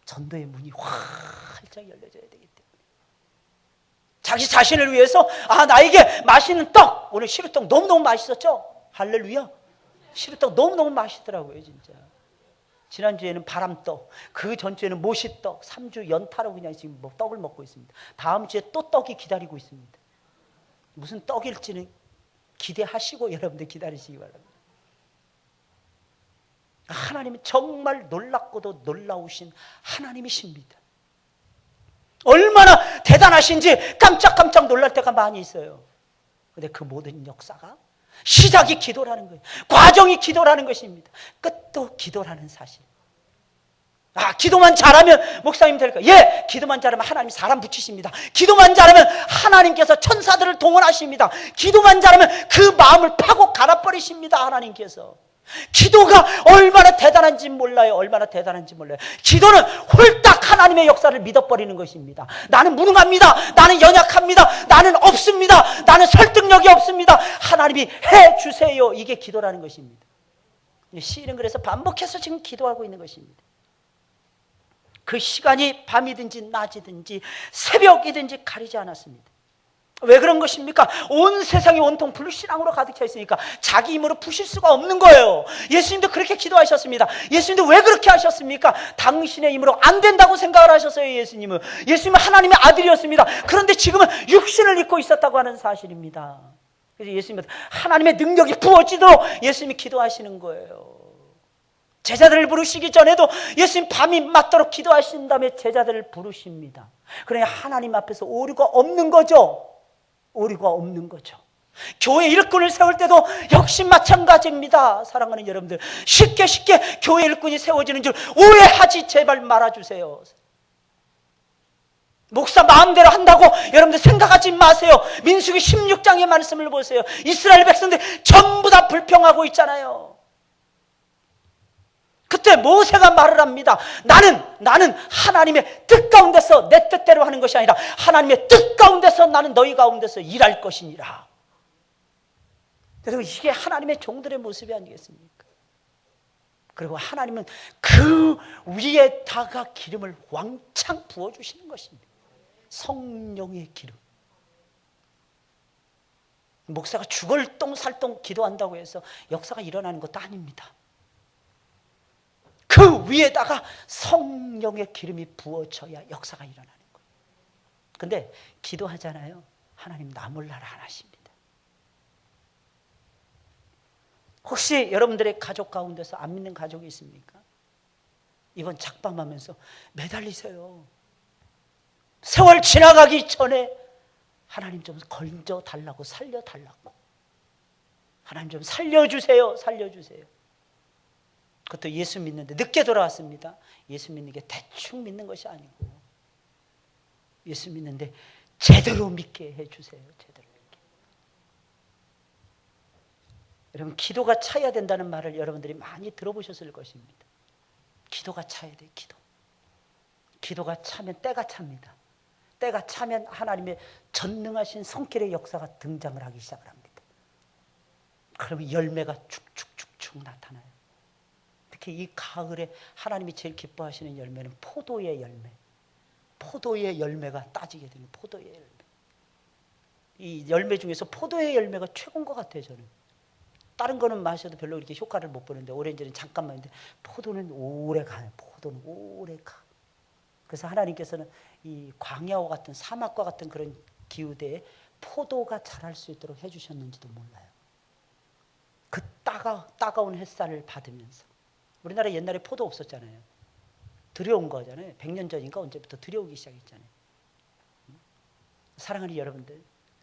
전도의 문이 활짝 열려져야 되기 때문에. 자기 자신을 위해서 아, 나에게 맛있는 떡, 오늘 시루떡 너무너무 맛있었죠? 할렐루야. 시루떡 너무너무 맛있더라고요, 진짜. 지난주에는 바람떡, 그 전주에는 모시떡, 3주 연타로 그냥 지금 뭐 떡을 먹고 있습니다. 다음 주에 또 떡이 기다리고 있습니다. 무슨 떡일지는 기대하시고 여러분들 기다리시기 바랍니다. 하나님은 정말 놀랍고도 놀라우신 하나님이십니다. 얼마나 대단하신지 깜짝깜짝 놀랄 때가 많이 있어요. 그런데 그 모든 역사가 시작이 기도라는 거예요. 과정이 기도라는 것입니다. 끝도 기도라는 사실. 아, 기도만 잘하면 목사님 될까요? 예, 기도만 잘하면 하나님 사람 붙이십니다. 기도만 잘하면 하나님께서 천사들을 동원하십니다. 기도만 잘하면 그 마음을 파고 갈아버리십니다. 하나님께서. 기도가 얼마나 대단한지 몰라요. 얼마나 대단한지 몰라요. 기도는 홀딱 하나님의 역사를 믿어버리는 것입니다. 나는 무능합니다. 나는 연약합니다. 나는 없습니다. 나는 설득력이 없습니다. 하나님이 해주세요. 이게 기도라는 것입니다. 시인은 그래서 반복해서 지금 기도하고 있는 것입니다. 그 시간이 밤이든지 낮이든지 새벽이든지 가리지 않았습니다. 왜 그런 것입니까? 온 세상이 온통 불신앙으로 가득 차 있으니까 자기 힘으로 푸실 수가 없는 거예요. 예수님도 그렇게 기도하셨습니다. 예수님도 왜 그렇게 하셨습니까? 당신의 힘으로 안 된다고 생각을 하셨어요. 예수님은 하나님의 아들이었습니다. 그런데 지금은 육신을 입고 있었다고 하는 사실입니다. 그래서 예수님은 하나님의 능력이 부어지도록 예수님이 기도하시는 거예요. 제자들을 부르시기 전에도 예수님 밤이 맞도록 기도하신 다음에 제자들을 부르십니다. 그러니 하나님 앞에서 오류가 없는 거죠. 오류가 없는 거죠. 교회 일꾼을 세울 때도 역시 마찬가지입니다. 사랑하는 여러분들, 쉽게 교회 일꾼이 세워지는 줄 오해하지 제발 말아주세요. 목사 마음대로 한다고 여러분들 생각하지 마세요. 민수기 16장의 말씀을 보세요. 이스라엘 백성들 전부 다 불평하고 있잖아요. 그때 모세가 말을 합니다. 나는 하나님의 뜻 가운데서 내 뜻대로 하는 것이 아니라 하나님의 뜻 가운데서 나는 너희 가운데서 일할 것이니라. 그래서 이게 하나님의 종들의 모습이 아니겠습니까? 그리고 하나님은 그 위에다가 기름을 왕창 부어주시는 것입니다. 성령의 기름. 목사가 죽을똥살똥 기도한다고 해서 역사가 일어나는 것도 아닙니다. 그 위에다가 성령의 기름이 부어져야 역사가 일어나는 거예요. 그런데 기도하잖아요. 하나님 나 몰라라 안 하십니다. 혹시 여러분들의 가족 가운데서 안 믿는 가족이 있습니까? 이번 작밤하면서 매달리세요. 세월 지나가기 전에 하나님 좀 건져달라고, 살려달라고. 하나님 좀 살려주세요. 살려주세요. 그것도 예수 믿는데 늦게 돌아왔습니다. 예수 믿는 게 대충 믿는 것이 아니고 예수 믿는데 제대로 믿게 해주세요. 제대로 믿게. 여러분, 기도가 차야 된다는 말을 여러분들이 많이 들어보셨을 것입니다. 기도가 차야 돼요. 기도가 차면 때가 찹니다. 때가 차면 하나님의 전능하신 손길의 역사가 등장을 하기 시작을 합니다. 그러면 열매가 축축축축 나타나요. 특히 이 가을에 하나님이 제일 기뻐하시는 열매는 포도의 열매. 포도의 열매가 따지게 되는 포도의 열매. 이 열매 중에서 포도의 열매가 최고인 것 같아요, 저는. 다른 거는 마셔도 별로 이렇게 효과를 못 보는데 오렌지는 잠깐만인데 포도는 오래 가요. 포도는 오래 가. 그래서 하나님께서는 이 광야와 같은 사막과 같은 그런 기후대에 포도가 자랄 수 있도록 해주셨는지도 몰라요. 그 따가운 햇살을 받으면서. 우리나라 옛날에 포도 없었잖아요. 들여온 거잖아요. 100년 전인가 언제부터 들여오기 시작했잖아요. 사랑하는 여러분들,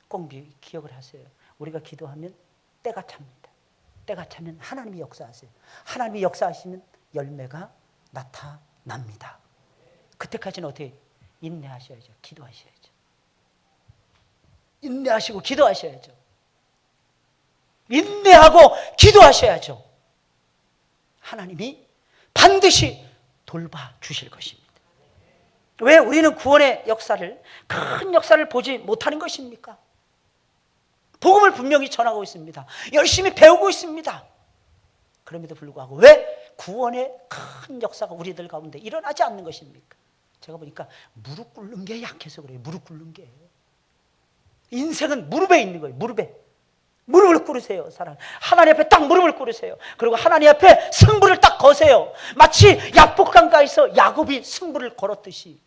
꼭 기억을 하세요. 우리가 기도하면 때가 찹니다. 때가 차면 하나님이 역사하세요. 하나님이 역사하시면 열매가 나타납니다. 그때까지는 어떻게 인내하셔야죠. 기도하셔야죠. 인내하시고 기도하셔야죠. 인내하고 기도하셔야죠. 하나님이 반드시 돌봐주실 것입니다. 왜 우리는 구원의 역사를, 큰 역사를 보지 못하는 것입니까? 복음을 분명히 전하고 있습니다. 열심히 배우고 있습니다. 그럼에도 불구하고 왜 구원의 큰 역사가 우리들 가운데 일어나지 않는 것입니까? 제가 보니까 무릎 꿇는 게 약해서 그래요. 무릎 꿇는 게. 인생은 무릎에 있는 거예요. 무릎에. 무릎을 꿇으세요. 사랑. 하나님 앞에 딱 무릎을 꿇으세요. 그리고 하나님 앞에 승부를 딱 거세요. 마치 약복강가에서 야곱이 승부를 걸었듯이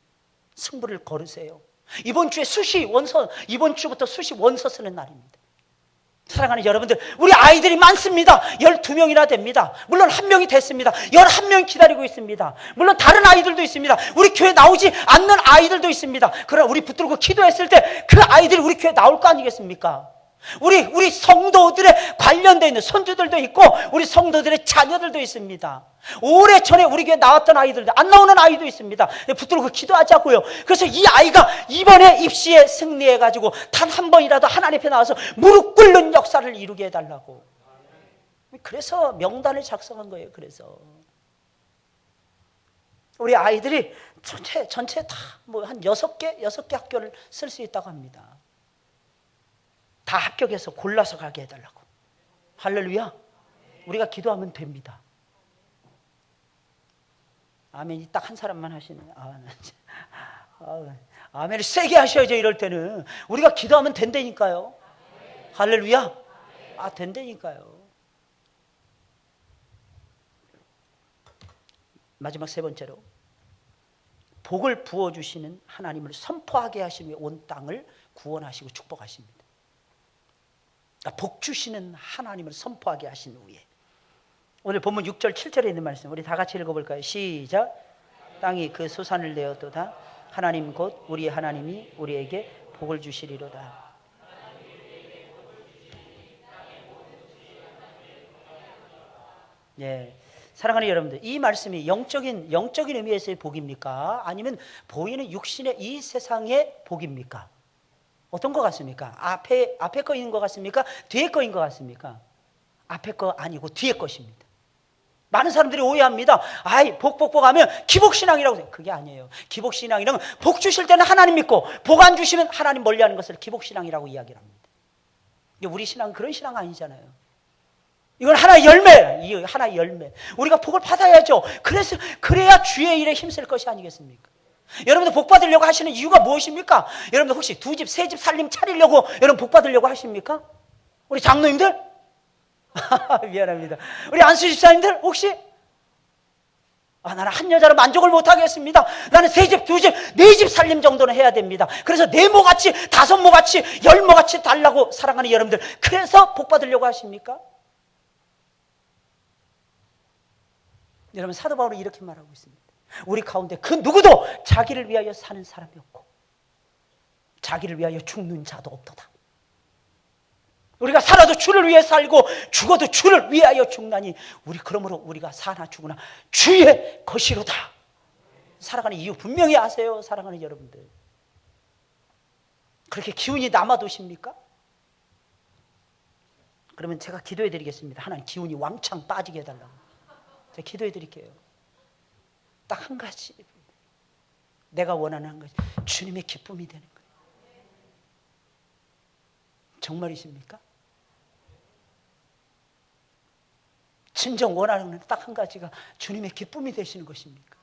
승부를 걸으세요. 이번 주부터 수시 원서 쓰는 날입니다. 사랑하는 여러분들, 우리 아이들이 많습니다. 12명이나 됩니다. 물론 1명이 됐습니다. 11명이 기다리고 있습니다. 물론 다른 아이들도 있습니다. 우리 교회 나오지 않는 아이들도 있습니다. 그러나 우리 붙들고 기도했을 때 그 아이들이 우리 교회 나올 거 아니겠습니까? 우리 성도들의 관련되어 있는 손주들도 있고 우리 성도들의 자녀들도 있습니다. 오래전에 우리 교회 나왔던 아이들도, 안 나오는 아이도 있습니다. 붙들고 기도하자고요. 그래서 이 아이가 이번에 입시에 승리해가지고 단 한 번이라도 하나님 앞에 나와서 무릎 꿇는 역사를 이루게 해달라고. 그래서 명단을 작성한 거예요. 그래서 우리 아이들이 전체 다 뭐 한 6개 학교를 쓸 수 있다고 합니다. 다 합격해서 골라서 가게 해달라고. 할렐루야. 우리가 기도하면 됩니다. 아멘이 딱 한 사람만 하시네. 아멘을 세게 하셔야죠. 이럴 때는 우리가 기도하면 된다니까요. 할렐루야. 된다니까요. 마지막 세 번째로, 복을 부어주시는 하나님을 선포하게 하시며 온 땅을 구원하시고 축복하십니다. 복 주시는 하나님을 선포하게 하신 후에, 오늘 본문 6절 7절에 있는 말씀 우리 다 같이 읽어볼까요? 시작. 땅이 그 소산을 내어도다. 하나님 곧 우리 하나님이 우리에게 복을 주시리로다. 예, 사랑하는 여러분들, 이 말씀이 영적인 의미에서의 복입니까? 아니면 보이는 육신의 이 세상의 복입니까? 어떤 것 같습니까? 앞에 거인 것 같습니까? 뒤에 거인 것 같습니까? 앞에 거 아니고 뒤에 것입니다. 많은 사람들이 오해합니다. 복 하면 기복신앙이라고 해요. 그게 아니에요. 기복신앙이란 복 주실 때는 하나님 믿고 복 안 주시면 하나님 멀리하는 것을 기복신앙이라고 이야기를 합니다. 우리 신앙은 그런 신앙 아니잖아요. 이건 하나의 열매. 우리가 복을 받아야죠. 그래야 주의 일에 힘쓸 것이 아니겠습니까? 여러분들 복 받으려고 하시는 이유가 무엇입니까? 여러분들 혹시 2집, 3집 살림 차리려고 여러분 복 받으려고 하십니까? 우리 장로님들? 미안합니다. 우리 안수 집사님들 혹시? 나는 한 여자로 만족을 못하겠습니다. 나는 3집, 2집, 4집 살림 정도는 해야 됩니다. 그래서 4모같이, 5모같이, 10모같이 달라고 사랑하는 여러분들, 그래서 복 받으려고 하십니까? 여러분, 사도 바울은 이렇게 말하고 있습니다. 우리 가운데 그 누구도 자기를 위하여 사는 사람이 없고 자기를 위하여 죽는 자도 없도다. 우리가 살아도 주를 위해 살고 죽어도 주를 위하여 죽나니 그러므로 우리가 사나 죽으나 주의 것이로다. 살아가는 이유 분명히 아세요, 사랑하는 여러분들. 그렇게 기운이 남아도십니까? 그러면 제가 기도해 드리겠습니다. 하나님 기운이 왕창 빠지게 해달라고. 제가 기도해 드릴게요. 딱 한 가지, 내가 원하는 한 가지, 주님의 기쁨이 되는 거예요. 정말이십니까? 진정 원하는 딱 한 가지가 주님의 기쁨이 되시는 것입니까?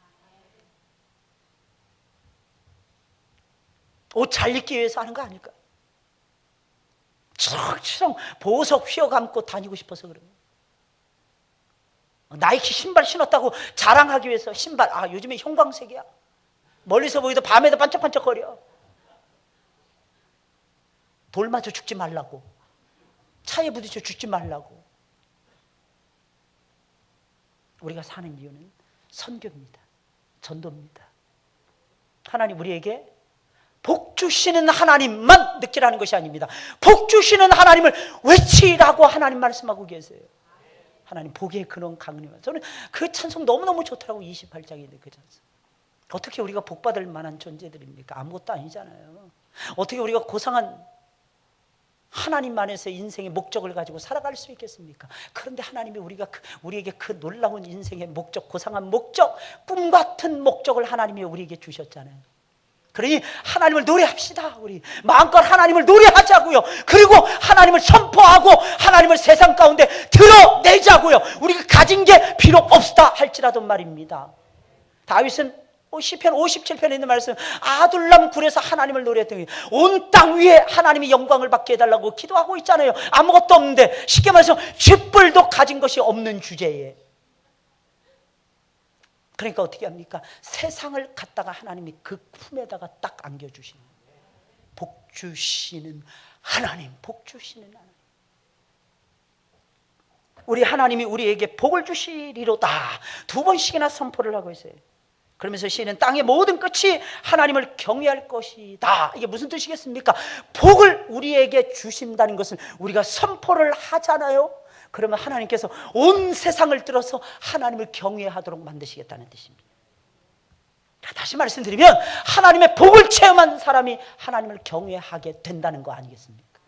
옷 잘 입기 위해서 하는 거 아닐까요? 추렁추렁 보석 휘어감고 다니고 싶어서 그래요. 나이키 신발 신었다고 자랑하기 위해서 신발, 요즘에 형광색이야. 멀리서 보이도 밤에도 반짝반짝거려. 돌 맞아 죽지 말라고. 차에 부딪혀 죽지 말라고. 우리가 사는 이유는 선교입니다. 전도입니다. 하나님 우리에게 복 주시는 하나님만 느끼라는 것이 아닙니다. 복 주시는 하나님을 외치라고 하나님 말씀하고 계세요. 하나님 복의 근원 강림하. 저는 그 찬송 너무너무 좋더라고. 28장에 있는 그 찬송. 어떻게 우리가 복받을 만한 존재들입니까? 아무것도 아니잖아요. 어떻게 우리가 고상한 하나님 안에서 인생의 목적을 가지고 살아갈 수 있겠습니까? 그런데 하나님이 우리에게 그 놀라운 인생의 목적, 고상한 목적, 꿈 같은 목적을 하나님이 우리에게 주셨잖아요. 그러니 하나님을 노래합시다. 우리 마음껏 하나님을 노래하자고요. 그리고 하나님을 선포하고 하나님을 세상 가운데 드러내자고요. 우리가 가진 게 비록 없다 할지라도 말입니다. 다윗은 시편 57편에 있는 말씀, 아둘람 굴에서 하나님을 노래했더니 온 땅 위에 하나님이 영광을 받게 해달라고 기도하고 있잖아요. 아무것도 없는데, 쉽게 말해서 쥐뿔도 가진 것이 없는 주제에. 그러니까 어떻게 합니까? 세상을 갖다가 하나님이 그 품에다가 딱 안겨주시는, 복 주시는 하나님, 복 주시는 하나님. 우리 하나님이 우리에게 복을 주시리로다 2번씩이나 선포를 하고 있어요. 그러면서 시인은 땅의 모든 끝이 하나님을 경외할 것이다. 이게 무슨 뜻이겠습니까? 복을 우리에게 주신다는 것은 우리가 선포를 하잖아요. 그러면 하나님께서 온 세상을 들어서 하나님을 경외하도록 만드시겠다는 뜻입니다. 다시 말씀드리면 하나님의 복을 체험한 사람이 하나님을 경외하게 된다는 거 아니겠습니까?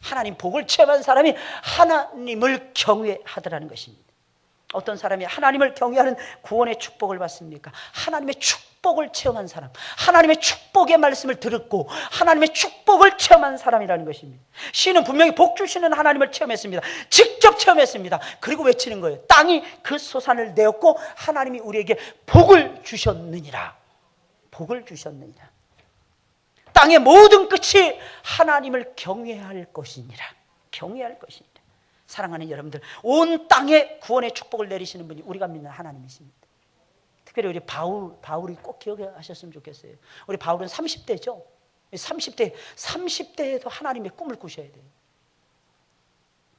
하나님 복을 체험한 사람이 하나님을 경외하더라는 것입니다. 어떤 사람이 하나님을 경외하는 구원의 축복을 받습니까? 하나님의 축복을 체험한 사람, 하나님의 축복의 말씀을 듣고 하나님의 축복을 체험한 사람이라는 것입니다. 시인은 분명히 복 주시는 하나님을 체험했습니다. 직접 체험했습니다. 그리고 외치는 거예요. 땅이 그 소산을 내었고 하나님이 우리에게 복을 주셨느니라. 복을 주셨느니라. 땅의 모든 끝이 하나님을 경외할 것이니라. 경외할 것이니라. 사랑하는 여러분들, 온 땅에 구원의 축복을 내리시는 분이 우리가 믿는 하나님이십니다. 특별히 우리 바울이 꼭 기억하셨으면 좋겠어요. 우리 바울은 30대죠. 30대에도 하나님의 꿈을 꾸셔야 돼요.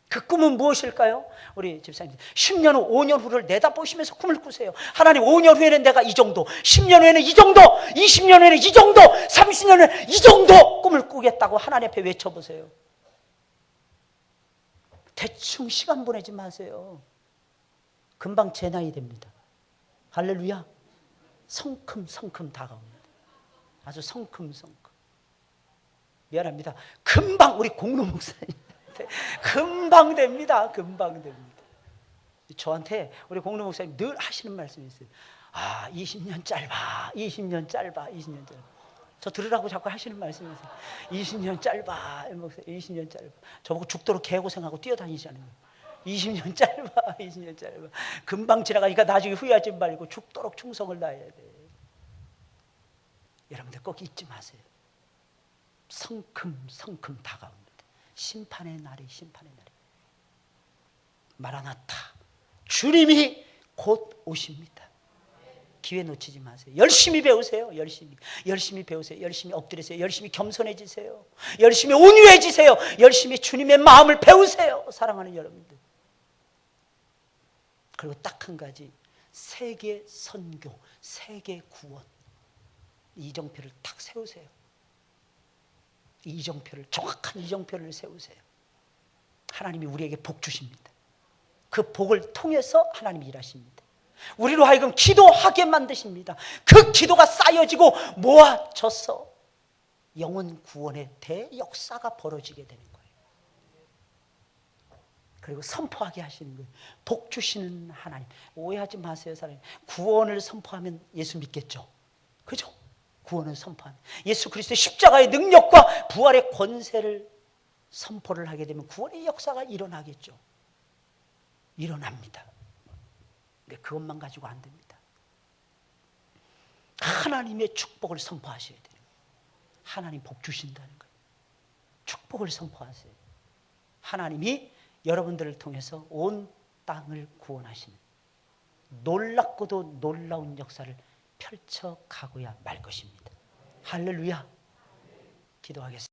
그 꿈은 무엇일까요? 우리 집사님, 10년 후, 5년 후를 내다보시면서 꿈을 꾸세요. 하나님, 5년 후에는 내가 이 정도, 10년 후에는 이 정도, 20년 후에는 이 정도, 30년 후에는 이 정도 꿈을 꾸겠다고 하나님 앞에 외쳐보세요. 대충 시간 보내지 마세요. 금방 제 나이 됩니다. 할렐루야. 성큼 다가옵니다. 아주 성큼. 미안합니다. 금방 우리 공로 목사님한테 금방 됩니다. 저한테 우리 공로 목사님 늘 하시는 말씀이 있어요. 20년 짧아. 저 들으라고 자꾸 하시는 말씀이세요. 20년 짧아. 20년 짧아. 저보고 죽도록 개고생하고 뛰어다니시는 거예요. 20년 짧아. 금방 지나가니까 나중에 후회하지 말고 죽도록 충성을 다해야 돼. 여러분들 꼭 잊지 마세요. 성큼 다가옵니다. 심판의 날이. 마라나타. 주님이 곧 오십니다. 기회 놓치지 마세요. 열심히 배우세요. 열심히 배우세요. 열심히 엎드리세요. 열심히 겸손해지세요. 열심히 온유해지세요. 열심히 주님의 마음을 배우세요. 사랑하는 여러분들. 그리고 딱 한 가지, 세계 선교, 세계 구원, 이정표를 딱 세우세요. 정확한 이정표를 세우세요. 하나님이 우리에게 복 주십니다. 그 복을 통해서 하나님이 일하십니다. 우리로 하여금 기도하게 만드십니다. 그 기도가 쌓여지고 모아져서 영혼 구원의 대역사가 벌어지게 되는 거예요. 그리고 선포하게 하시는 거예요. 복 주시는 하나님. 오해하지 마세요, 사랑님. 구원을 선포하면 예수 믿겠죠? 그죠? 구원을 선포하면 예수 그리스도의 십자가의 능력과 부활의 권세를 선포를 하게 되면 구원의 역사가 일어나겠죠. 일어납니다. 근데 그것만 가지고 안 됩니다. 하나님의 축복을 선포하셔야 돼요. 하나님 복 주신다는 거예요. 축복을 선포하세요. 하나님이 여러분들을 통해서 온 땅을 구원하시는 놀랍고도 놀라운 역사를 펼쳐가고야 말 것입니다. 할렐루야. 기도하겠습니다.